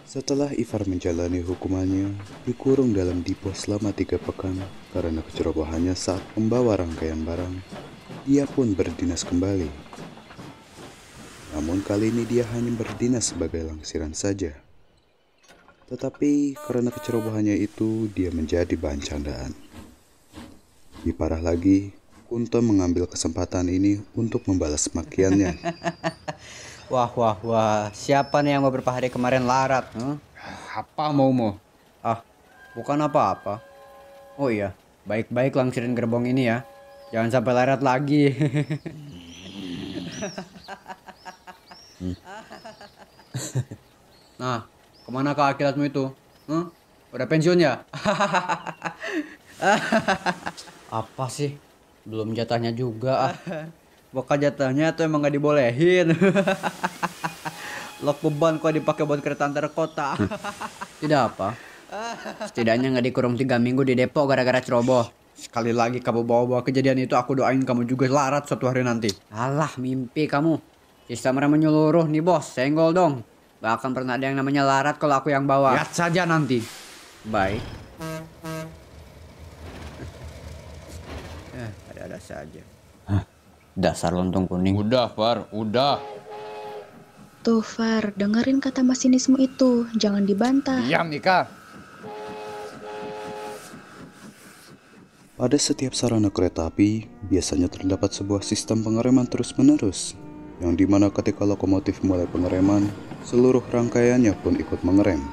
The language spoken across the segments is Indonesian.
Setelah Ivar menjalani hukumannya, dikurung dalam depo selama 3 pekan karena kecerobohannya saat membawa rangkaian barang, dia pun berdinas kembali. Namun kali ini dia hanya berdinas sebagai langsiran saja. Tetapi karena kecerobohannya itu, dia menjadi bahan candaan. Lebih parah lagi, Kunto mengambil kesempatan ini untuk membalas makiannya. Wah, wah, wah. Siapa nih yang beberapa hari kemarin larat? Apa mau? Ah, bukan apa-apa. Oh iya, baik-baik langsirin gerbong ini ya. Jangan sampai larat lagi. Nah, kemana kak akilatmu itu? Udah pensiun ya? Apa sih? Belum jatahnya juga. Bukan jatahnya tuh emang gak dibolehin. Lok beban kok dipakai buat kereta antar kota. Tidak apa. Setidaknya nggak dikurung 3 minggu di Depok gara-gara ceroboh. Sekali lagi kamu bawa-bawa kejadian itu, aku doain kamu juga larat suatu hari nanti. Alah, mimpi kamu. Sistem rem menyeluruh nih bos, senggol dong. Gak akan pernah ada yang namanya larat kalau aku yang bawa. Lihat saja nanti. Baik. Ada-ada saja. Dasar lontong kuning. Udah, Far, udah. Tuh Far, dengerin kata masinismu itu, jangan dibantah. Diam, Ika. Pada setiap sarana kereta api, biasanya terdapat sebuah sistem pengereman terus-menerus, yang dimana ketika lokomotif mulai pengereman, seluruh rangkaiannya pun ikut mengerem.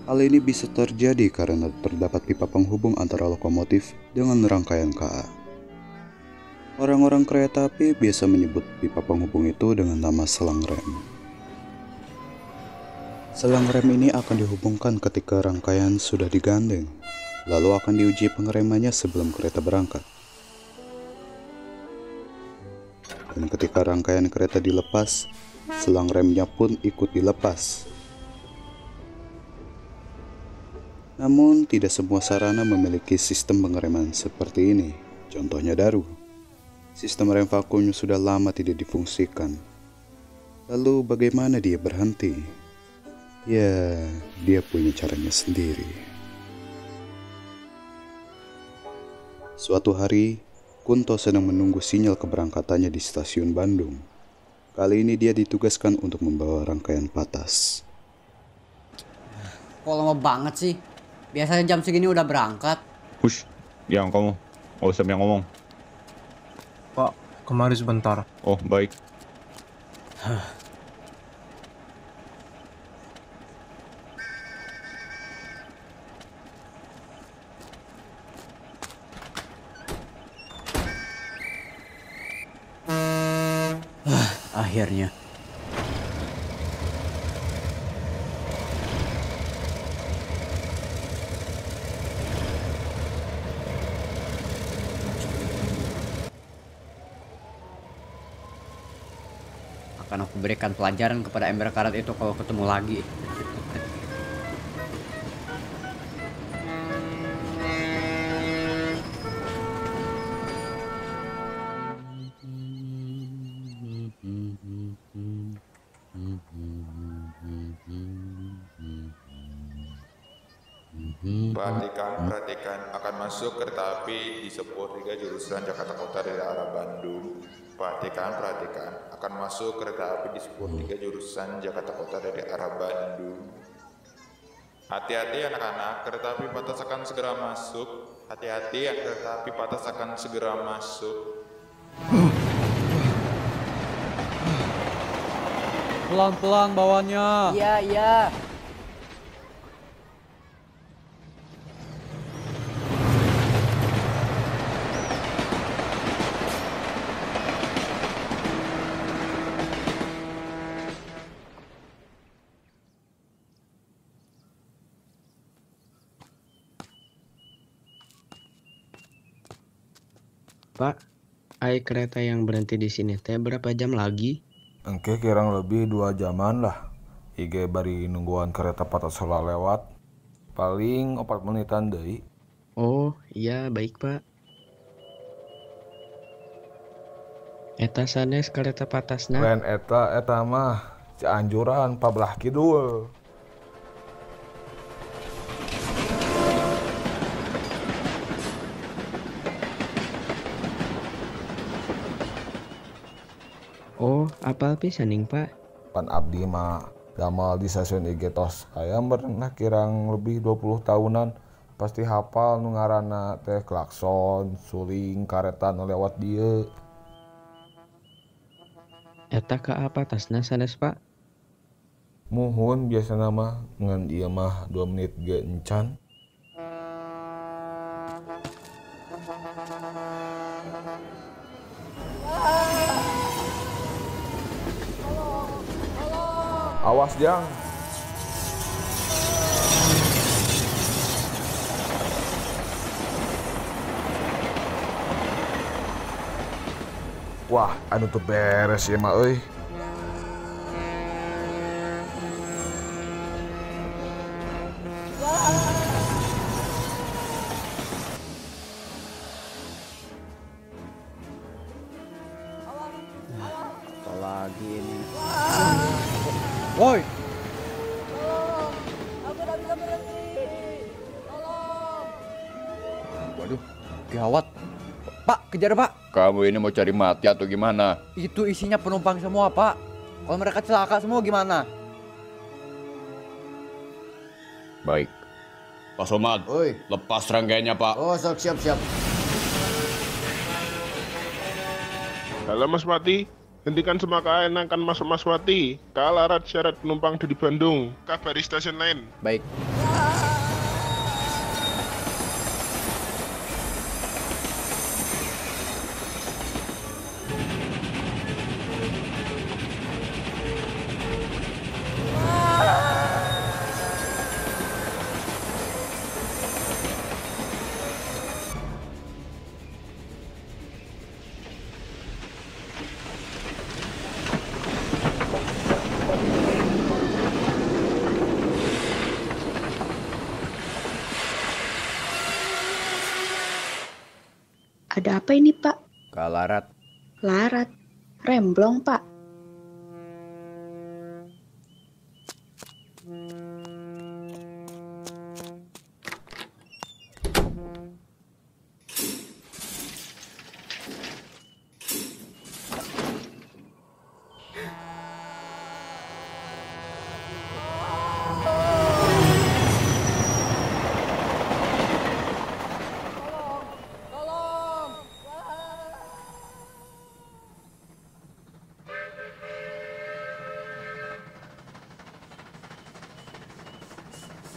Hal ini bisa terjadi karena terdapat pipa penghubung antara lokomotif dengan rangkaian KA. Orang-orang kereta api biasa menyebut pipa penghubung itu dengan nama selang rem. Selang rem ini akan dihubungkan ketika rangkaian sudah digandeng, lalu akan diuji pengeremannya sebelum kereta berangkat. Dan ketika rangkaian kereta dilepas, selang remnya pun ikut dilepas. Namun tidak semua sarana memiliki sistem pengereman seperti ini. Contohnya Daru. Sistem rem vakumnya sudah lama tidak difungsikan. Lalu bagaimana dia berhenti? Ya, dia punya caranya sendiri. Suatu hari, Kunto sedang menunggu sinyal keberangkatannya di stasiun Bandung. Kali ini dia ditugaskan untuk membawa rangkaian patas. Kok lama banget sih? Biasanya jam segini udah berangkat. Hush, diam kamu. Gak usah banyak ngomong. Pak, kemari sebentar. Oh, baik. Akhirnya. Akan aku berikan pelajaran kepada ember karat itu kalau ketemu lagi. Perhatikan, akan masuk kereta api di Sepur 3 jurusan Jakarta Kota dari arah Bandung. Perhatikan, akan masuk kereta api di Sepur 3 jurusan Jakarta Kota dari arah Bandung. Hati-hati anak-anak, kereta api patas akan segera masuk. Hati-hati, kereta api patas akan segera masuk. Pelan-pelan bawanya. Iya, iya. Pak, ai kereta yang berhenti di sini teh berapa jam lagi? Engke kirang lebih 2 jaman lah. IG bari nungguan kereta patas sola lewat. Paling 4 menitan deui. Oh, iya baik Pak. Eta sanes kereta patasna. Lain eta mah Cianjuran pabelah kidul. Apal pisaning Pak? Pan abdi mah damal di stasiun IG tos hayam pernah kirang lebih 20 tahunan. Pasti hafal nu ngaranna teh klakson, suling, kareta nu lewat dieu. Eta ka apa tasna sanes Pak? Muhun biasana mah ngan ieu mah 2 menit ge encan. Awas Jang. Wah, anu tuh beres ya mah euy. Apalagi ini. Woi. Waduh, gawat. Pak, kejar Pak. Kamu ini mau cari mati atau gimana? Itu isinya penumpang semua Pak. Kalau mereka celaka semua gimana? Baik. Pak Somad, Oi. lepas rangkaiannya Pak. Oh, siap. Halo Mas Wati, hentikan semua KN akan masuk Mas Wati. Kalarat syarat penumpang dari Bandung, kabari stasiun lain. Baik. Ada apa ini, Pak? Kalarat. Larat. Remblong, Pak.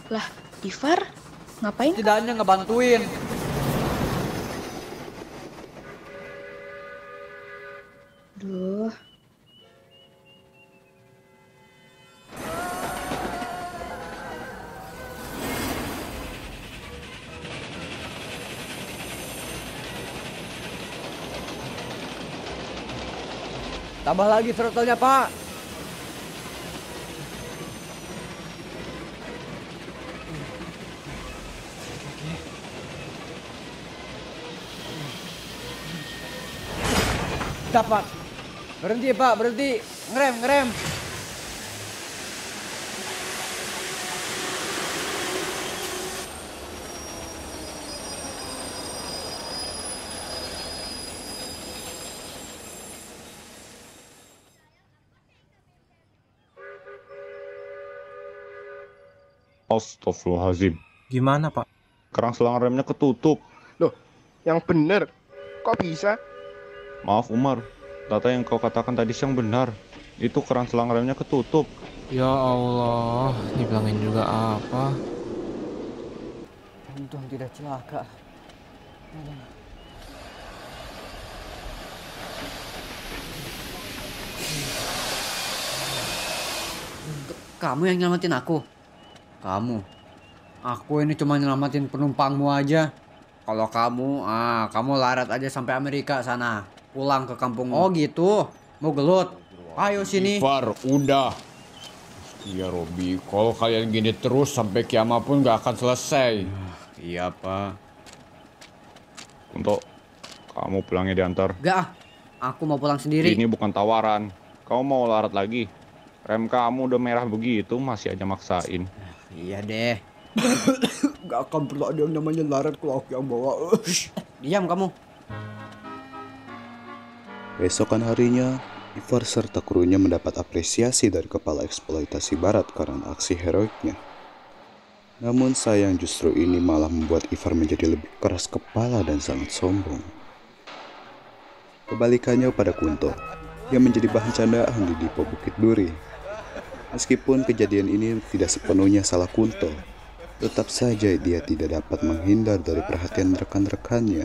Lah, Ivar, ngapain? Setidaknya ngebantuin. Duh. Tambah lagi throttle-nya, Pak. Dapat. Berhenti, Pak, berhenti. Ngerem. Astagfirullahaladzim. Gimana, Pak? Kerang selang remnya ketutup. Loh, yang bener. Kok bisa? Maaf Umar, data yang kau katakan tadi siang benar. Itu keran selang remnya ketutup. Ya Allah, dibilangin juga apa? Untung tidak celaka. Kamu yang nyelamatin aku? Aku ini cuma nyelamatin penumpangmu aja. Kalau kamu larat aja sampai Amerika sana. Pulang ke kampung. Oh gitu, mau gelut? Ayo sini. Ivar, udah. Iya Robi, kalau kalian gini terus sampai kiamat pun gak akan selesai. Iya Pak. Untuk kamu pulangnya diantar. Gak, aku mau pulang sendiri. Ini bukan tawaran. Kamu mau larat lagi? Rem kamu udah merah begitu masih aja maksain. Iya deh. Gak akan pernah ada yang namanya larat kalau aku yang bawa. Diam kamu. Besokan harinya, Ivar serta krunya mendapat apresiasi dari kepala eksploitasi barat karena aksi heroiknya. Namun sayang justru ini malah membuat Ivar menjadi lebih keras kepala dan sangat sombong. Kebalikannya pada Kunto, yang menjadi bahan candaan di Dipo Bukit Duri. Meskipun kejadian ini tidak sepenuhnya salah Kunto, tetap saja dia tidak dapat menghindar dari perhatian rekan-rekannya.